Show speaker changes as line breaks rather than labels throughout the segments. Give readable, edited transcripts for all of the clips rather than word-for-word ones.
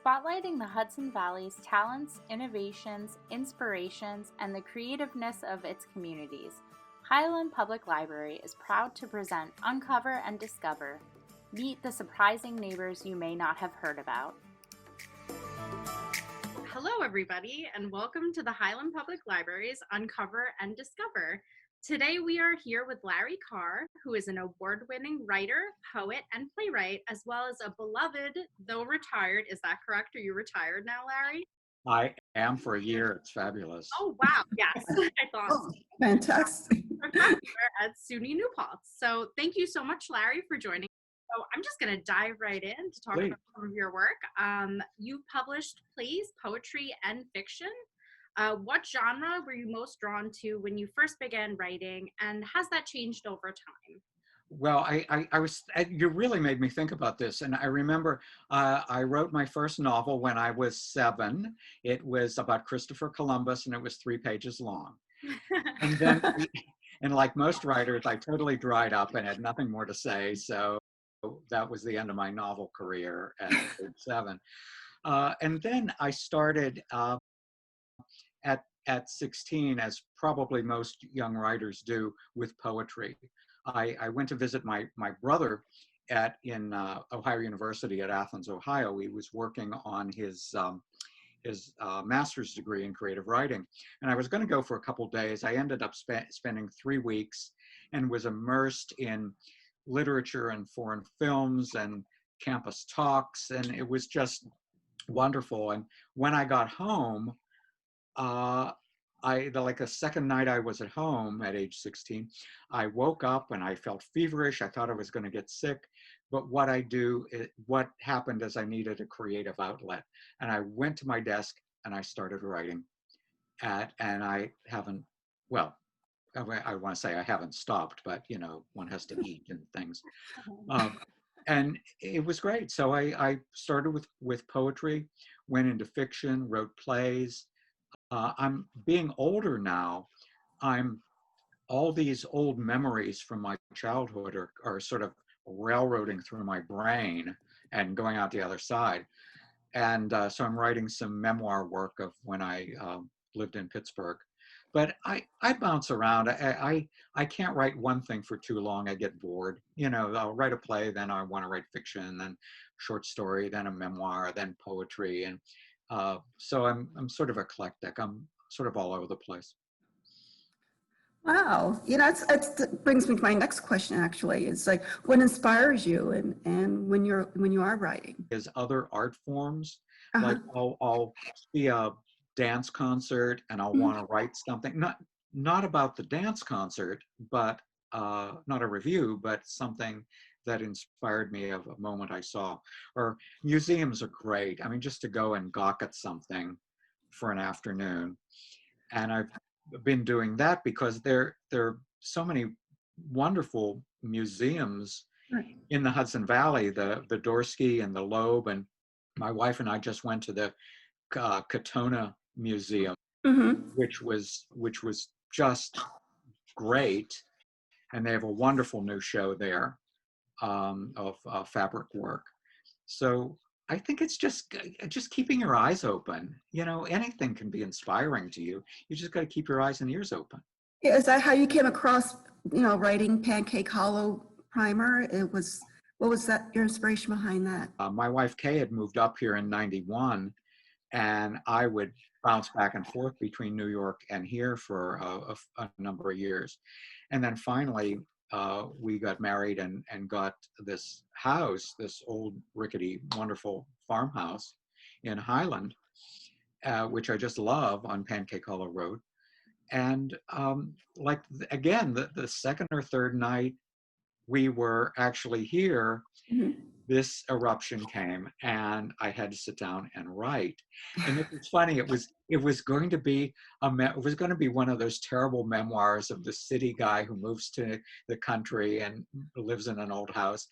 spotlighting the Hudson Valley's talents, innovations, inspirations, and the creativeness of its communities. Highland Public Library is proud to present Uncover and Discover. Meet the surprising neighbors you may not have heard about.
Hello, everybody, and welcome to the Highland Public Library's Uncover and Discover. Today we are here with Larry Carr, who is an award-winning writer, poet, and playwright, as well as a beloved, though retired, is that correct? Are you retired now, Larry?
I am for a year. It's fabulous.
Oh, wow. Yes, I thought.
Oh, fantastic.
At SUNY New Paltz. So thank you so much, Larry, for joining. So I'm just going to dive right in to talk about some of your work. You published plays, poetry, and fiction. What genre were you most drawn to when you first began writing, and has that changed over time?
Well, you really made me think about this. And I remember I wrote my first novel when I was 7. It was about Christopher Columbus, and it was 3 pages long. And then, and like most writers, I totally dried up and had nothing more to say. So that was the end of my novel career at age 7. And then I started at 16, as probably most young writers do, with poetry. I went to visit my brother in Ohio University at Athens, Ohio. He was working on his master's degree in creative writing. And I was going to go for a couple days. I ended up spending 3 weeks and was immersed in literature and foreign films and campus talks. And it was just wonderful. And when I got home, like a second night I was at home at age 16, I woke up and I felt feverish. I thought I was going to get sick. But what happened is I needed a creative outlet. And I went to my desk and I started writing. And I haven't, well, I want to say I haven't stopped, but you know, one has to eat and things. And it was great. So I started with poetry, went into fiction, wrote plays. I'm being older now. All these old memories from my childhood are sort of railroading through my brain and going out the other side. And so I'm writing some memoir work of when I lived in Pittsburgh. But I bounce around. I can't write one thing for too long. I get bored. You know, I'll write a play, then I want to write fiction, then short story, then a memoir, then poetry. And so I'm sort of eclectic. I'm sort of all over the place.
Wow. You know, it brings me to my next question, actually. It's like, what inspires you and when you are writing?
There's other art forms. Like I'll see a dance concert and I'll want to write something, not about the dance concert, but not a review, but something that inspired me of a moment I saw. Or museums are great. I mean, just to go and gawk at something for an afternoon. And I've been doing that because there are so many wonderful museums in the Hudson Valley, the Dorsey and the Loeb. And my wife and I just went to the Katona Museum, which was just great. And they have a wonderful new show there of fabric work. So I think it's just keeping your eyes open. You know, anything can be inspiring to you. You just got to keep your eyes and ears open.
Yeah, is that how you came across, you know, writing Pancake Hollow Primer? What was that, your inspiration behind that?
My wife Kay had moved up here in '91, and I would bounce back and forth between New York and here for a number of years. And then finally, we got married and got this house, this old rickety, wonderful farmhouse in Highland, which I just love, on Pancake Hollow Road. And again, the second or third night we were actually here, this eruption came and I had to sit down and write. And it was funny. It was going to be one of those terrible memoirs of the city guy who moves to the country and lives in an old house.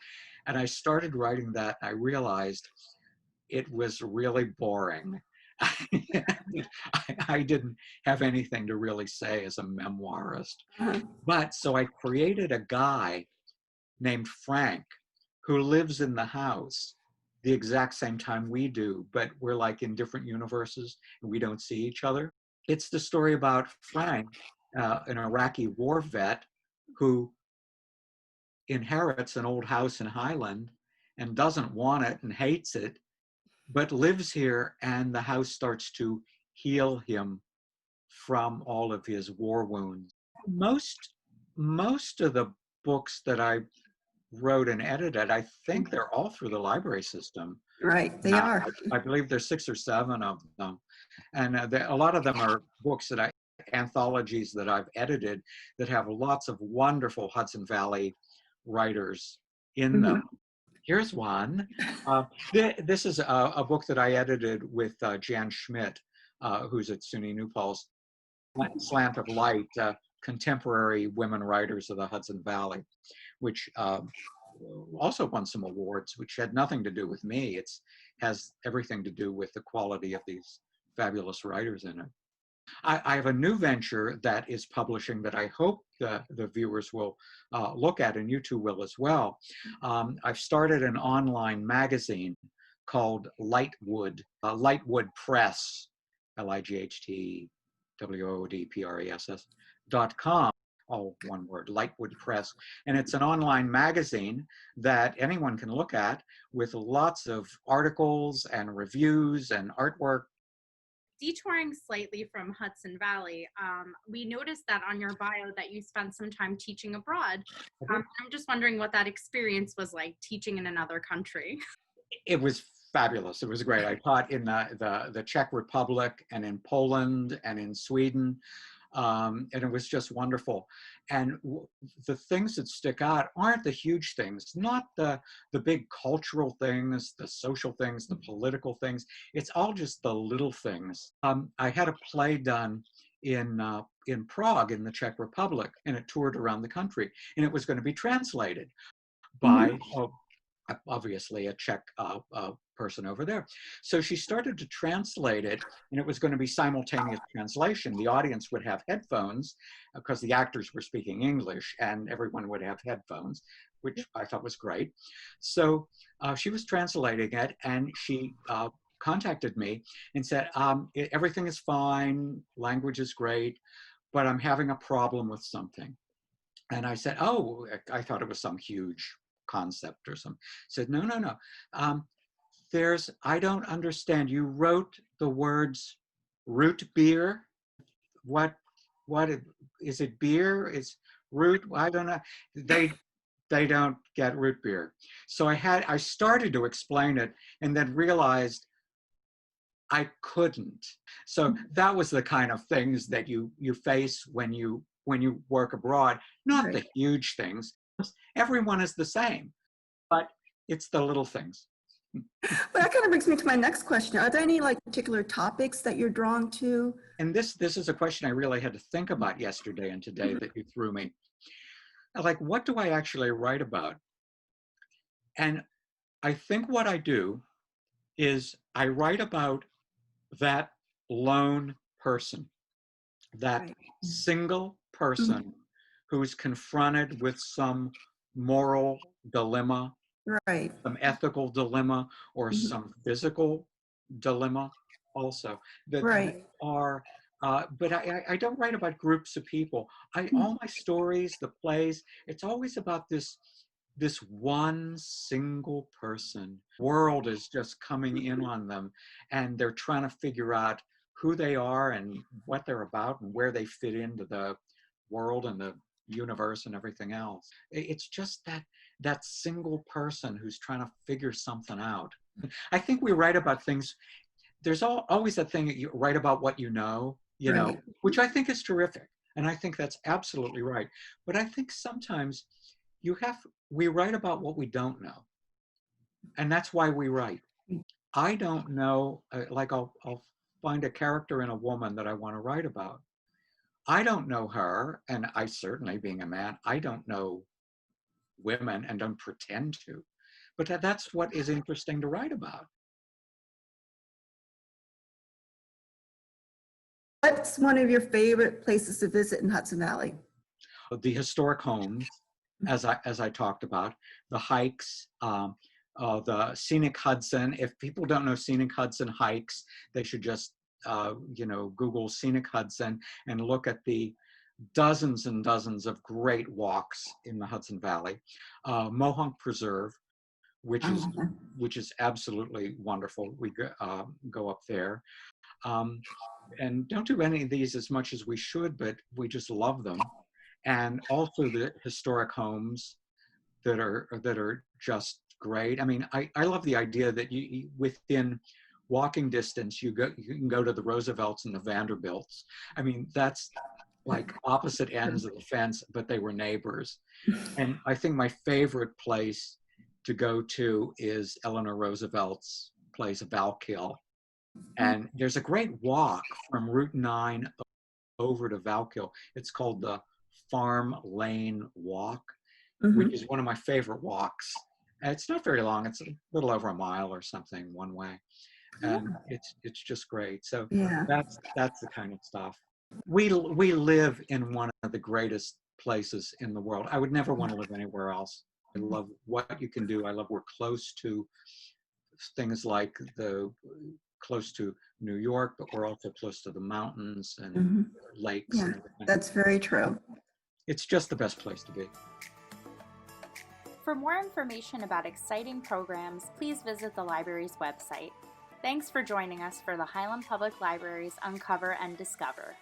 And I started writing that, and I realized it was really boring. I didn't have anything to really say as a memoirist. But so I created a guy named Frank who lives in the house. the exact same time we do, but we're like in different universes and we don't see each other. It's the story about Frank, an Iraqi war vet who inherits an old house in Highland and doesn't want it and hates it, but lives here, and the house starts to heal him from all of his war wounds. Most of the books that I wrote and edited, I think they're all through the library system.
Right, they are.
I believe there's 6 or 7 of them. And a lot of them are books that anthologies that I've edited that have lots of wonderful Hudson Valley writers in them. Here's one. This is a book that I edited with Jan Schmidt, who's at SUNY New Paltz, A Slant of Light, Contemporary Women Writers of the Hudson Valley, which also won some awards, which had nothing to do with me. It has everything to do with the quality of these fabulous writers in it. I have a new venture that is publishing that I hope the viewers will look at, and you two will as well. I've started an online magazine called Lightwood, Lightwood Press, LIGHTWOODPRESS.com, all one word, Lightwood Press. And it's an online magazine that anyone can look at with lots of articles and reviews and artwork.
Detouring slightly from Hudson Valley, we noticed that on your bio that you spent some time teaching abroad. I'm just wondering what that experience was like, teaching in another country.
It was fabulous. It was great. I taught in the Czech Republic and in Poland and in Sweden. And it was just wonderful. And the things that stick out aren't the huge things, not the big cultural things, the social things, the political things. It's all just the little things. I had a play done in Prague in the Czech Republic, and it toured around the country, and it was going to be translated by obviously a Czech person over there. So she started to translate it, and it was going to be simultaneous translation. The audience would have headphones because the actors were speaking English, and everyone would have headphones, which I thought was great. So she was translating it, and she contacted me and said, everything is fine, language is great, but I'm having a problem with something. And I said, oh, I thought it was some huge concept or something. Said, no. I don't understand. You wrote the words root beer. What is it beer? Is root? I don't know. They don't get root beer. So I started to explain it and then realized I couldn't. So that was the kind of things that you face when you work abroad, not the huge things. Everyone is the same, but it's the little things.
Well, that kind of brings me to my next question. Are there any particular topics that you're drawn to?
And this is a question I really had to think about yesterday and today that you threw me. Like, what do I actually write about? And I think what I do is I write about that lone person, that single person who is confronted with some moral dilemma, some ethical dilemma, or some physical dilemma also. That are, but I don't write about groups of people. All my stories, the plays, it's always about this one single person. World is just coming in on them, and they're trying to figure out who they are and what they're about and where they fit into the world and the universe and everything else. It's just that single person who's trying to figure something out. I think we write about things. There's always that thing that you write about what you know, which I think is terrific. And I think that's absolutely right. But I think sometimes we write about what we don't know. And that's why we write. I don't know, I'll find a character in a woman that I want to write about. I don't know her, and I certainly, being a man, I don't know women and don't pretend to. But that's what is interesting to write about.
What's one of your favorite places to visit in Hudson Valley?
The historic homes, as I talked about, the hikes, the Scenic Hudson. If people don't know Scenic Hudson hikes, they should just, Google Scenic Hudson and look at the dozens and dozens of great walks in the Hudson Valley. Mohonk Preserve, which is absolutely wonderful. We go up there. And don't do any of these as much as we should, but we just love them. And also the historic homes that are just great. I mean, I love the idea that you within walking distance, you can go to the Roosevelts and the Vanderbilts. I mean, that's like opposite ends of the fence, but they were neighbors. And I think my favorite place to go to is Eleanor Roosevelt's place, Valkill. And there's a great walk from Route 9 over to Valkill. It's called the Farm Lane Walk, which is one of my favorite walks. And it's not very long. It's a little over a mile or something one way. And it's just great. So that's the kind of stuff. We live in one of the greatest places in the world. I would never want to live anywhere else. I love what you can do. I love we're close to things like close to New York, but we're also close to the mountains and lakes.
Yeah, that's very true.
It's just the best place to be.
For more information about exciting programs, please visit the library's website. Thanks for joining us for the Highland Public Library's Uncover and Discover.